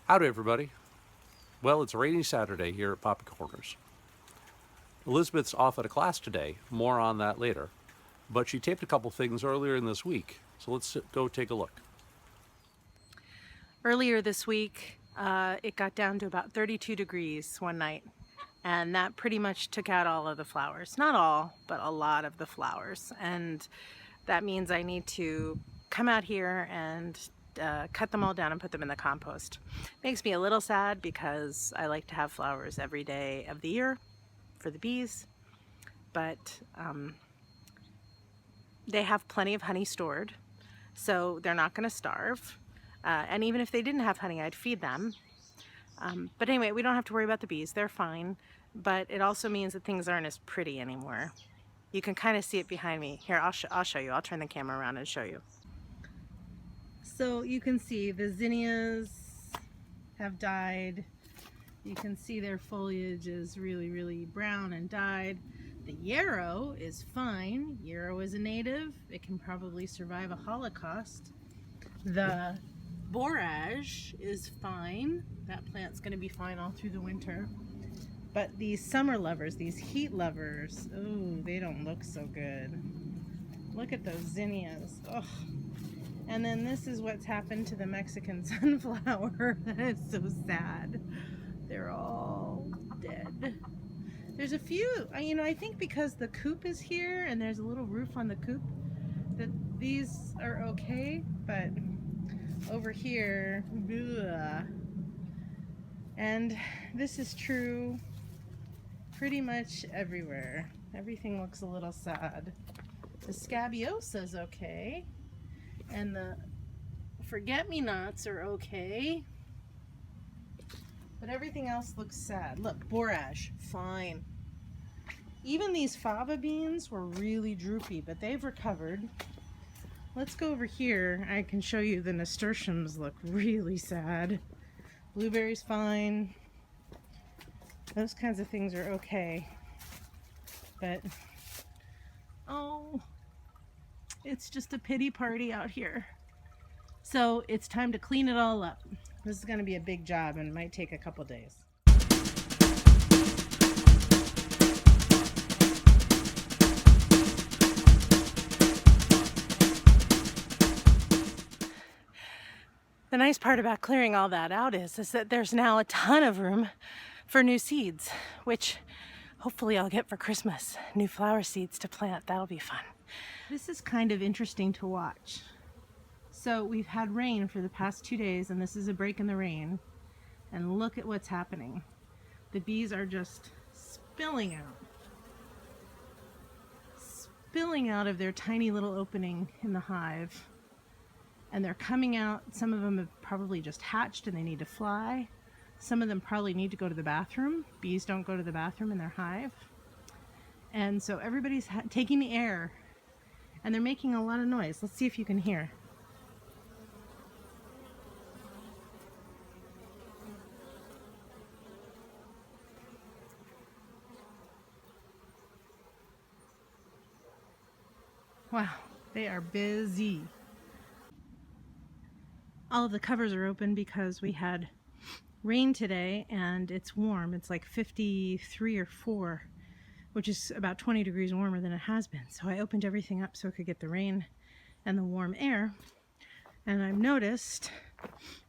Howdy, everybody. Well, it's a rainy Saturday here at Poppy Corners. Elizabeth's off at a class today. More on that later. But she taped a couple things earlier in this week, so let's go take a look. Earlier this week, it got down to about 32 degrees one night, and that pretty much took out all of the flowers. Not all, but a lot of the flowers. And that means I need to come out here and cut them all down and put them in the compost. Makes me a little sad because I like to have flowers every day of the year for the bees, but they have plenty of honey stored, so they're not going to starve. And even if they didn't have honey, I'd feed them. But anyway, we don't have to worry about the bees. They're fine. But it also means that things aren't as pretty anymore. You can kind of see it behind me. Here, I'll show you. I'll turn the camera around and show you. So you can see the zinnias have died. You can see their foliage is really, really brown and died. The yarrow is fine. Yarrow is a native. It can probably survive a Holocaust. The borage is fine. That plant's going to be fine all through the winter. But these summer lovers, these heat lovers, oh, they don't look so good. Look at those zinnias. Ugh. And then this is what's happened to the Mexican sunflower. That is so sad. They're all dead. There's a few, I think because the coop is here and there's a little roof on the coop, that these are okay, but over here, bleh. And this is true pretty much everywhere. Everything looks a little sad. The scabiosa's okay, and the forget-me-nots are okay, but everything else looks sad. Look, borage, fine. Even these fava beans were really droopy, but they've recovered. Let's go over here. I can show you the nasturtiums look really sad. Blueberries fine. Those kinds of things are okay. But, oh, it's just a pity party out here. So it's time to clean it all up. This is going to be a big job and it might take a couple days. The nice part about clearing all that out is that there's now a ton of room for new seeds, which hopefully I'll get for Christmas. New flower seeds to plant. That'll be fun. This is kind of interesting to watch. So we've had rain for the past 2 days, and this is a break in the rain. And look at what's happening. The bees are just spilling out of their tiny little opening in the hive. And they're coming out. Some of them have probably just hatched and they need to fly. Some of them probably need to go to the bathroom. Bees don't go to the bathroom in their hive. And so everybody's taking the air and they're making a lot of noise. Let's see if you can hear. Wow, they are busy. All of the covers are open because we had rain today and it's warm. It's like 53 or 4, which is about 20 degrees warmer than it has been. So I opened everything up so I could get the rain and the warm air. And I've noticed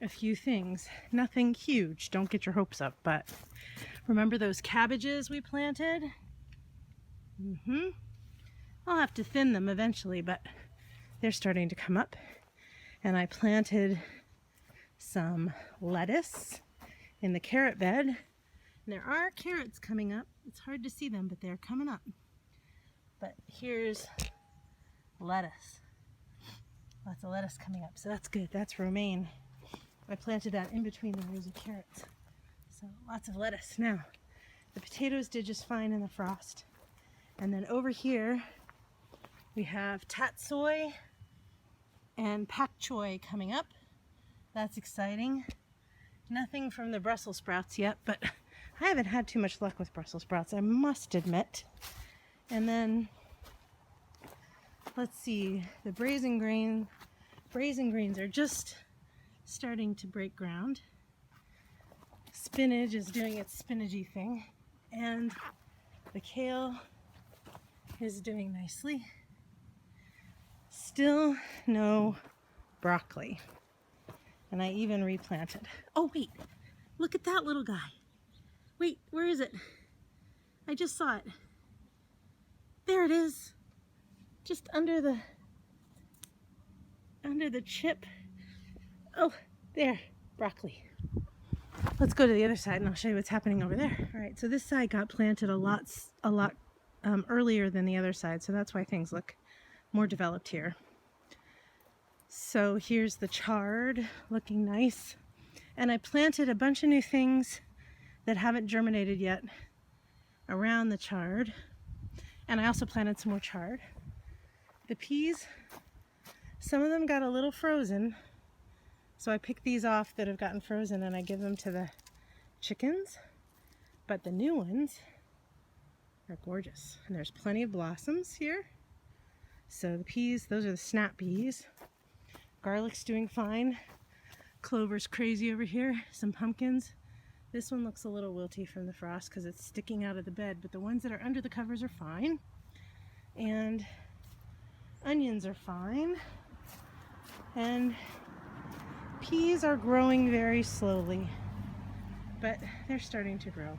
a few things. Nothing huge, don't get your hopes up, but remember those cabbages we planted? I'll have to thin them eventually, but they're starting to come up. And I planted some lettuce in the carrot bed. And there are carrots coming up. It's hard to see them, but they're coming up. But here's lettuce. Lots of lettuce coming up, so that's good. That's romaine. I planted that in between the rows of carrots. So lots of lettuce. Now, the potatoes did just fine in the frost. And then over here, we have tatsoi and pak choi coming up. That's exciting. Nothing from the Brussels sprouts yet, but I haven't had too much luck with Brussels sprouts, I must admit. And then, let's see, the brazen greens are just starting to break ground. spinach is doing its spinachy thing, and the kale is doing nicely. Still no broccoli. And I even replanted. Oh wait, look at that little guy. Wait, where is it? I just saw it. There it is. Just under the chip. Oh, there, broccoli. Let's go to the other side and I'll show you what's happening over there. All right, so this side got planted a lot earlier than the other side, so that's why things look more developed here. So here's the chard, looking nice. And I planted a bunch of new things that haven't germinated yet around the chard. And I also planted some more chard. The peas, some of them got a little frozen. So I pick these off that have gotten frozen and I give them to the chickens. But the new ones are gorgeous. And there's plenty of blossoms here. So the peas, those are the snap peas. Garlic's doing fine. Clover's crazy over here. Some pumpkins. This one looks a little wilty from the frost because it's sticking out of the bed, but the ones that are under the covers are fine. And onions are fine. And peas are growing very slowly, but they're starting to grow.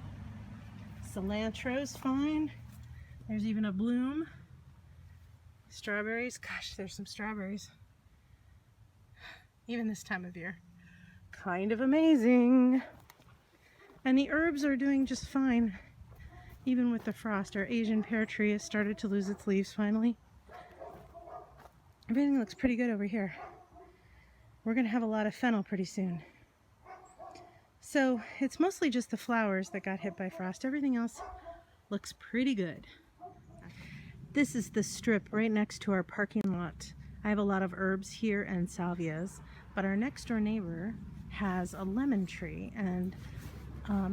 Cilantro's fine. There's even a bloom. Strawberries, gosh, there's some strawberries. Even this time of year. Kind of amazing. And the herbs are doing just fine, even with the frost. Our Asian pear tree has started to lose its leaves finally. Everything looks pretty good over here. We're gonna have a lot of fennel pretty soon. So it's mostly just the flowers that got hit by frost. Everything else looks pretty good. This is the strip right next to our parking lot. I have a lot of herbs here and salvias, but our next door neighbor has a lemon tree and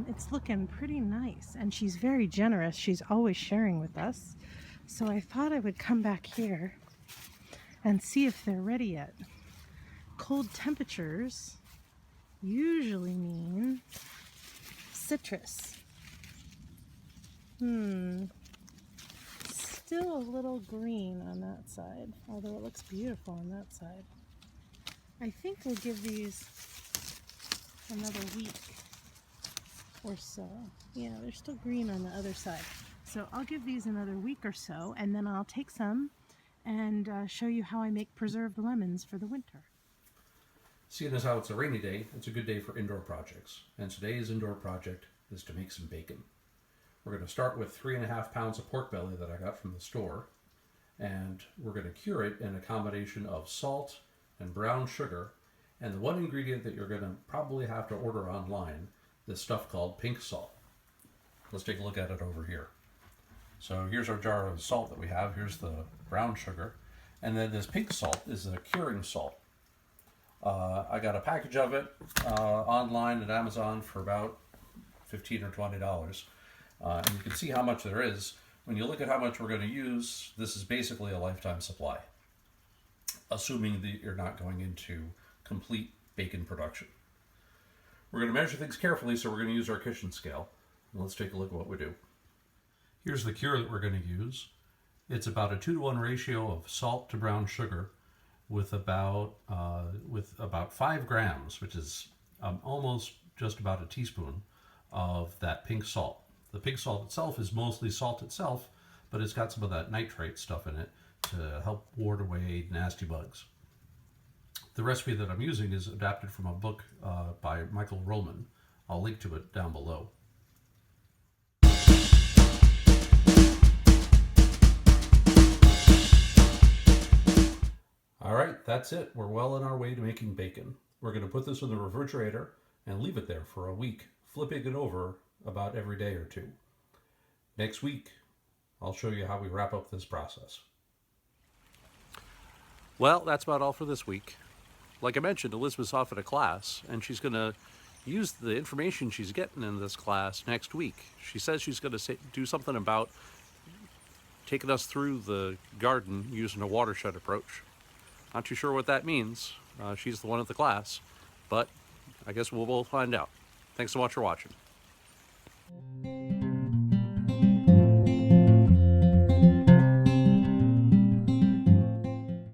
it's looking pretty nice, and she's very generous. She's always sharing with us. So I thought I would come back here and see if they're ready yet. Cold temperatures usually mean citrus. Still a little green on that side, although it looks beautiful on that side. I think we'll give these another week or so. Yeah, they're still green on the other side. So I'll give these another week or so, and then I'll take some and show you how I make preserved lemons for the winter. Seeing as how it's a rainy day, it's a good day for indoor projects. And today's indoor project is to make some bacon. We're going to start with 3.5 pounds of pork belly that I got from the store. And we're going to cure it in a combination of salt and brown sugar. And the one ingredient that you're going to probably have to order online, this stuff called pink salt. Let's take a look at it over here. So here's our jar of salt that we have. Here's the brown sugar. And then this pink salt is a curing salt. I got a package of it online at Amazon for about $15 or $20. And you can see how much there is. When you look at how much we're going to use, this is basically a lifetime supply, assuming that you're not going into complete bacon production. We're going to measure things carefully, so we're going to use our kitchen scale. And let's take a look at what we do. Here's the cure that we're going to use. It's about a 2-to-1 ratio of salt to brown sugar with about 5 grams, which is almost just about a teaspoon of that pink salt. The pink salt itself is mostly salt itself, but it's got some of that nitrate stuff in it to help ward away nasty bugs. The recipe that I'm using is adapted from a book by Michael Ruhlman. I'll link to it down below. All right, that's it. We're well on our way to making bacon. We're going to put this in the refrigerator and leave it there for a week, flipping it over about every day or two. Next week, I'll show you how we wrap up this process. Well, that's about all for this week. Like I mentioned, Elizabeth's off at a class, and she's going to use the information she's getting in this class next week. She says she's going to do something about taking us through the garden using a watershed approach. Not too sure what that means. She's the one at the class, but I guess we'll find out. Thanks so much for watching.